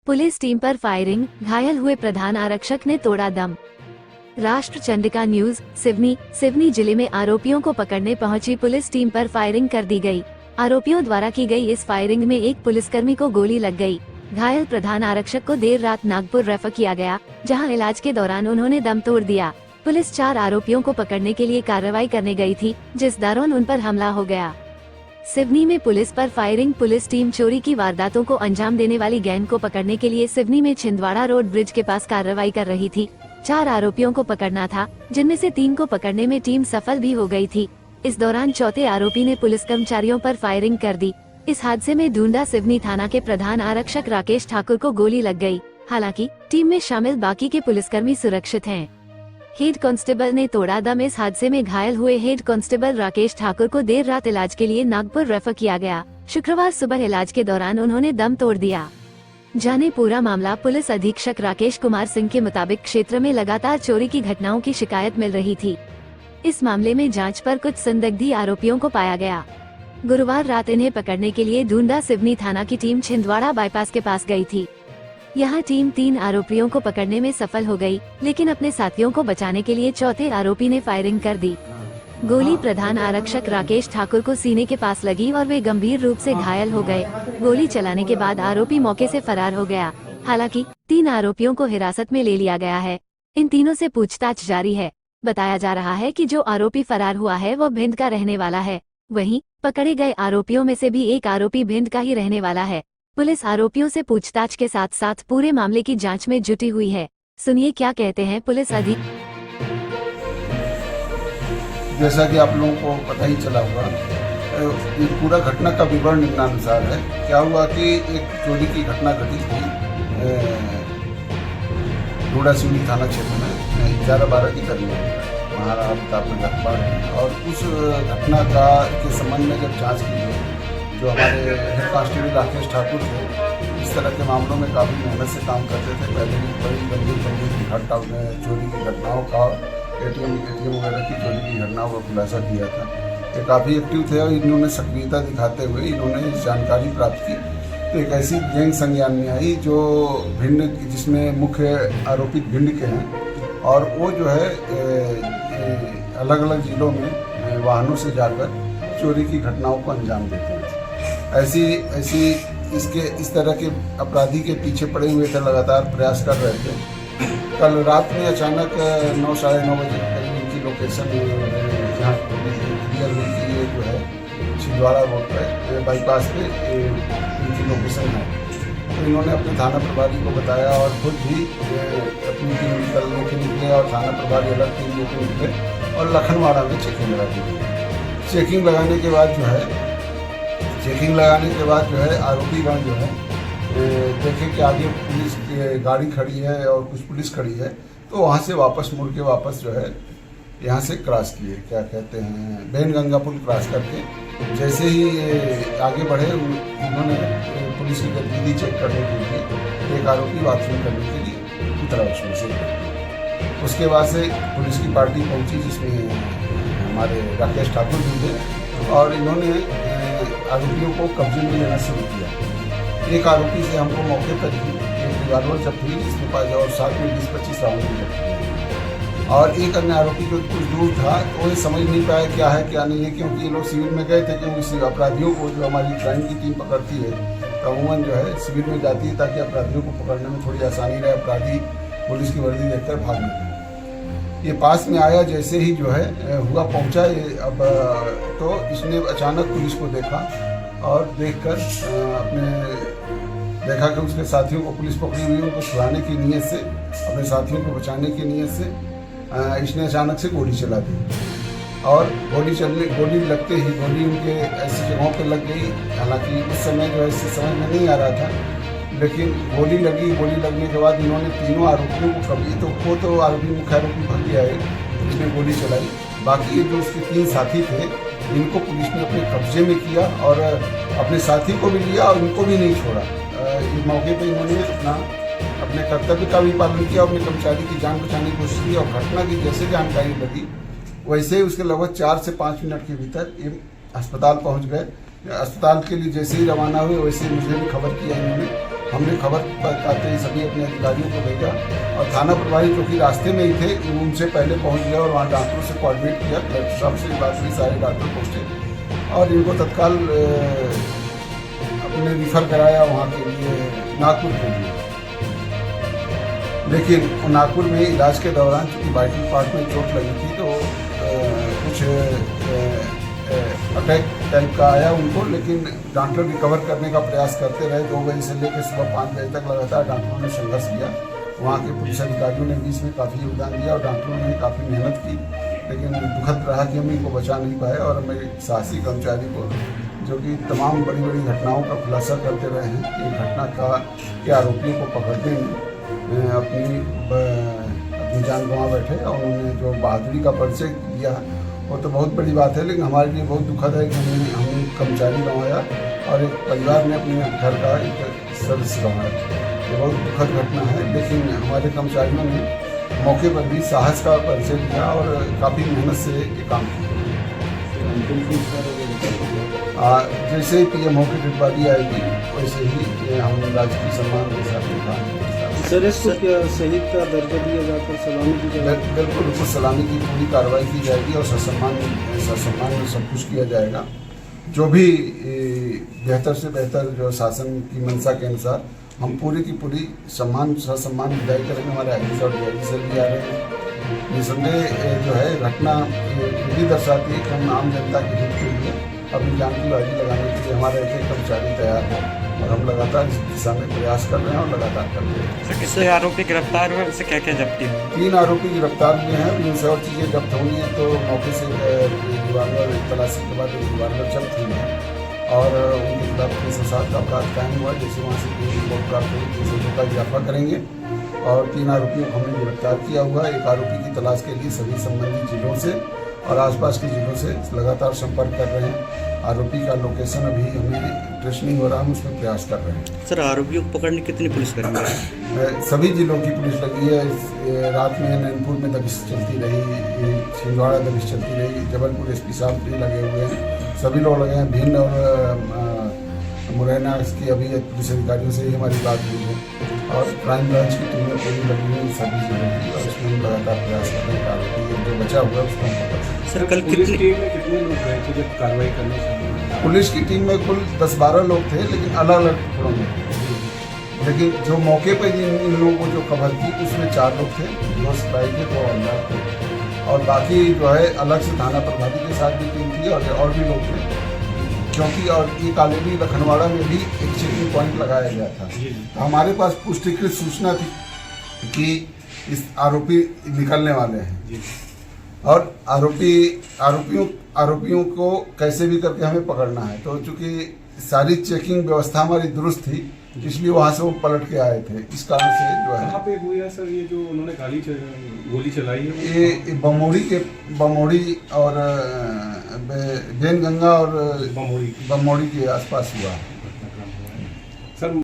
Police team पर firing, घायल हुए प्रधान आरक्षक ने तोड़ा दम। राष्ट्र चंडिका न्यूज। सिवनी जिले में आरोपियों को पकड़ने पहुंची पुलिस टीम पर फायरिंग कर दी गई। आरोपियों द्वारा की गई इस फायरिंग में एक पुलिसकर्मी को गोली लग गई। घायल प्रधान आरक्षक को देर रात नागपुर रेफर किया गया, जहां इलाज के दौरान उन्होंने दम तोड़ दिया। पुलिस 4 आरोपियों को पकड़ने के लिए कार्रवाई करने गई थी, जिस दौरान उन पर हमला हो गया। सिवनी में पुलिस पर फायरिंग। पुलिस टीम चोरी की वारदातों को अंजाम देने वाली गैंग को पकड़ने के लिए सिवनी में छिंदवाड़ा रोड ब्रिज के पास कार्रवाई कर रही थी। 4 आरोपियों को पकड़ना था, जिनमें से 3 को पकड़ने में टीम सफल भी हो गई थी। इस दौरान चौथे आरोपी ने पुलिस कर्मचारियों पर फायरिंग कर दी। इस हादसे में ढूंढा सिवनी थाना के प्रधान आरक्षक राकेश ठाकुर को गोली लग गई। हालांकि टीम में शामिल बाकी के पुलिसकर्मी सुरक्षित हैं। हेड कांस्टेबल ने तोड़ा दम। इस हादसे में घायल हुए हेड कांस्टेबल राकेश ठाकुर को देर रात इलाज के लिए नागपुर रेफर किया गया। शुक्रवार सुबह इलाज के दौरान उन्होंने दम तोड़ दिया। जाने पूरा मामला। पुलिस अधीक्षक राकेश कुमार सिंह के मुताबिक क्षेत्र में लगातार चोरी की घटनाओं की शिकायत मिल रही थी। इस मामले में जांच पर कुछ संदिग्ध आरोपियों को पाया गया। गुरुवार रात इन्हें पकड़ने के लिए ढूंढा सिवनी थाना की टीम छिंदवाड़ा बाईपास के पास गई थी। यहाँ टीम 3 आरोपियों को पकड़ने में सफल हो गई, लेकिन अपने साथियों को बचाने के लिए चौथे आरोपी ने फायरिंग कर दी। गोली प्रधान आरक्षक राकेश ठाकुर को सीने के पास लगी और वे गंभीर रूप से घायल हो गए। गोली चलाने के बाद आरोपी मौके से फरार हो गया। हालांकि 3 आरोपियों को हिरासत में ले लिया गया है। इन तीनों से पूछताछ जारी है। बताया जा रहा है कि जो आरोपी फरार हुआ है वो भिंड का रहने वाला है। वहीं पकड़े गए आरोपियों में से भी एक आरोपी भिंड का ही रहने वाला है। पुलिस आरोपियों से पूछताछ के साथ साथ पूरे मामले की जांच में जुटी हुई है। सुनिए क्या कहते हैं पुलिस अधीक्षक। जैसा कि आप लोगों को पता ही चला होगा, ये पूरा घटना का विवरण निम्नानुसार है। क्या हुआ कि एक चोरी की घटना घटी थी डोडा सिवनी थाना क्षेत्र में 11-12 की करीब महाराष्ट्र नगर, और उस घटना के संबंध में जब जांच की गई, जो हमारे हेड कांस्टेबल राकेश ठाकुर थे, इस तरह के मामलों में काफ़ी मेहनत से काम करते थे। पहले भी बड़ी गंभीर घटना चोरी की घटनाओं का, एटीएम वगैरह की चोरी की घटनाओं का खुलासा किया था। ये काफ़ी एक्टिव थे और इन्होंने सक्रियता दिखाते हुए इन्होंने जानकारी प्राप्त की तो एक ऐसी गैंग संज्ञान में आई जो भिंड, जिसमें मुख्य आरोपित भिंड के हैं, और वो जो है अलग अलग जिलों में वाहनों से जाकर चोरी की घटनाओं को अंजाम देते हैं। ऐसी इस तरह के अपराधी के पीछे पड़े हुए थे, लगातार प्रयास कर रहे थे। कल रात में अचानक 9-9:30 बजे करीब इनकी लोकेशन जहाँ क्लियर हुई कि ये जो है छिंदवाड़ा रोड पर बाईपास पे इनकी लोकेशन है। तो इन्होंने अपने थाना प्रभारी को बताया और खुद भी अपनी टीम लेके निकले और थाना प्रभारी अलग टीम लेके निकले और लखनवाड़ा में चेकिंग लगा दी। चेकिंग लगाने के बाद जो है आरोपीगण जो है देखे कि आगे पुलिस की गाड़ी खड़ी है और कुछ पुलिस खड़ी है, तो वहाँ से मुड़ के वापस जो है यहाँ से क्रॉस किए, क्या कहते हैं, बैनगंगा पुल क्रॉस करके जैसे ही आगे बढ़े, उन्होंने पुलिस की गतिविधि चेक करने के लिए एक आरोपी बाथरूम करने के लिए उतरा उसमें से। उसके बाद से पुलिस की पार्टी पहुँची, जिसमें हमारे राकेश ठाकुर भी थे, और इन्होंने आरोपियों को कब्जे में लेना शुरू किया। एक आरोपी से हमको मौके पर ही एक रिवाल्वर जब्त हुई, जिसके पास और साथ में 20-25 राउंड भी जब्त हुए। और एक अन्य आरोपी जो कुछ दूर था, वो ये समझ नहीं पाया क्या है क्या नहीं है, क्योंकि ये लोग शिविर में गए थे। क्योंकि इस अपराधियों को जो हमारी क्राइम की टीम पकड़ती है, अमूमन जो है शिविर में जाती है ताकि अपराधियों को पकड़ने में थोड़ी आसानी रहे, अपराधी पुलिस की वर्दी देखकर भाग निकले। ये पास में आया, जैसे ही जो है हुआ पहुंचा अब तो इसने अचानक पुलिस को देखा और देखकर देखा कि उसके साथियों को पुलिस पकड़ी हुई, उनको छुड़ाने की नीयत से, अपने साथियों को बचाने की नीयत से इसने अचानक से गोली चला दी। और गोली लगते ही गोली उनके ऐसी जगहों पर लग गई। हालांकि उस समय जो है इससे समझ में नहीं आ रहा था, लेकिन गोली लगने के बाद इन्होंने तीनों आरोपियों को कभी तो मुख्य आरोपी भाग गया है, उसने गोली चलाई। बाकी जो उसके 3 साथी थे, इनको पुलिस ने अपने कब्जे में किया और अपने साथी को भी लिया और उनको भी नहीं छोड़ा। इस मौके पर इन्होंने अपने कर्तव्य का भी पालन किया, अपने कर्मचारी की जान बचाने की कोशिश की, और घटना की जैसे जानकारी लगी वैसे ही उसके लगभग 4 से 5 मिनट के भीतर ये अस्पताल पहुँच गए। अस्पताल के लिए जैसे ही रवाना हुए, वैसे ही मुझे भी खबर किया इन्होंने हमने खबर पाते ही सभी अपने अधिकारियों को भेजा और थाना प्रभारी जो कि रास्ते में ही थे उनसे पहले पहुंच गया और वहाँ डॉक्टरों से कोऑर्डिनेट किया। कलेक्टर साहब से बात हुई, सारे डॉक्टर पहुँचे और इनको तत्काल अपने रिफ़र कराया वहाँ के लिए नागपुर के लिए। लेकिन नागपुर में इलाज के दौरान चूँकि वाइटल पार्ट में चोट लगी थी तो कुछ अटैक टाइप का आया उनको, लेकिन डॉक्टर रिकवर करने का प्रयास करते रहे। 2 बजे से लेकर सुबह 5 बजे तक लगातार डॉक्टरों ने संघर्ष किया। वहाँ के पुलिस अधिकारियों ने बीच में काफ़ी योगदान दिया और डॉक्टरों ने काफ़ी मेहनत की, लेकिन दुखद रहा कि हम इनको बचा नहीं पाए। और हमें साहसी कर्मचारी को जो कि तमाम बड़ी बड़ी घटनाओं का खुलासा करते रहे हैं कि घटना के आरोपियों को पकड़ने में अपनी जान गंवा बैठे और उन्होंने जो बहादुरी का परिचय दिया वो तो बहुत बड़ी बात है, लेकिन हमारे लिए बहुत दुखद है कि हमने कर्मचारी गंवाया और एक परिवार ने अपने घर का एक सदस्य गंवाया। ये बहुत दुखद घटना है, लेकिन हमारे कर्मचारियों ने मौके पर भी साहस का परिचय दिया और काफ़ी मेहनत से ये काम किया। जैसे ही पीएम की डिब्बारी आएगी वैसे ही हम राजकीय सम्मान के साथ काम। सर इसको शहीद का दर्जा दिया जाकर सलामी दी जाएगी? बिल्कुल उसको सलामी की पूरी कार्रवाई की जाएगी और ससम्मान में सब कुछ किया जाएगा। जो भी बेहतर से बेहतर जो शासन की मंशा के अनुसार हम पूरी की पूरी ससम्मान विदाई करेंगे। हमारे आईजी और डीआईजी सर भी आ रहे हैं। निसंदेह जो है घटना ये दर्शाती है कि हम आम जनता के हित के लिए अपनी जान की बाजी लगाने के लिए हमारे एक कर्मचारी तैयार है और हम लगातार इस दिशा में प्रयास कर रहे हैं और लगातार कर रहे हैं। सर कितने आरोपी गिरफ्तार हुए, उनसे क्या क्या जब्ती हुई? 3 आरोपी गिरफ्तार हुए हैं। इनसे और चीज़ें जब्त होनी है तो मौके से रिवाल्वर तलाशी के बाद रिवाल्वर जब्त हुई है और उनके खिलाफ 307 का अपराध कायम हुआ। जैसे वहाँ से रिपोर्ट प्राप्त हुई केसों का इजाफा करेंगे और 3 आरोपियों को हमने गिरफ्तार किया हुआ। एक आरोपी की तलाश के लिए सभी संबंधित जिलों से और आसपास के जिलों से लगातार संपर्क कर रहे हैं। आरोपी का लोकेशन अभी हमें ट्रेस नहीं हो रहा, हम उसमें प्रयास कर रहे हैं। सर आरोपियों को पकड़ने कितनी पुलिसकर्मी है? सभी जिलों की पुलिस लगी है। रात में नैनपुर में दबिश चलती रही, छिंदवाड़ा दबिश चलती रही, जबलपुर एसपी साहब भी लगे हुए हैं, सभी लोग लगे हैं। भिंड और मुरैना की अभी पुलिस अधिकारियों से ही हमारी बात हुई है और क्राइम ब्रांच की टीमें पूरी लगी हुई सभी जिलों की और उसमें हम लगातार प्रयास कर रहे हैं। आरोपी जो बचा हुआ है उसको सर कल पुलिस टीम में कितने लोग गए थे जब कार्रवाई करने से? पुलिस की टीम में कुल 10-12 लोग थे, लेकिन अलग अलग टुकड़ों में थे। लेकिन जो मौके पर इन लोगों को जो खबर थी उसमें 4 लोग थे, 2 सिपाही थे, 2 हवलदार थे और बाकी जो है अलग से थाना प्रभारी के साथ भी टीम थी और भी लोग थे, क्योंकि और ये कॉलोनी लखनवाड़ा में भी एक चेकिंग पॉइंट लगाया गया था। तो हमारे पास पुष्टिकृत सूचना थी कि इस आरोपी निकलने वाले हैं और आरोपियों को कैसे भी करके हमें पकड़ना है। तो चूंकि सारी चेकिंग व्यवस्था हमारी दुरुस्त थी इसलिए वहाँ से वो पलट के आए थे। इस कारण से जो है कहाँ पे हुई है सर ये जो उन्होंने गोली चलाई है? ये बमोड़ी और बेनगंगा और बमोड़ी के आसपास हुआ है। सर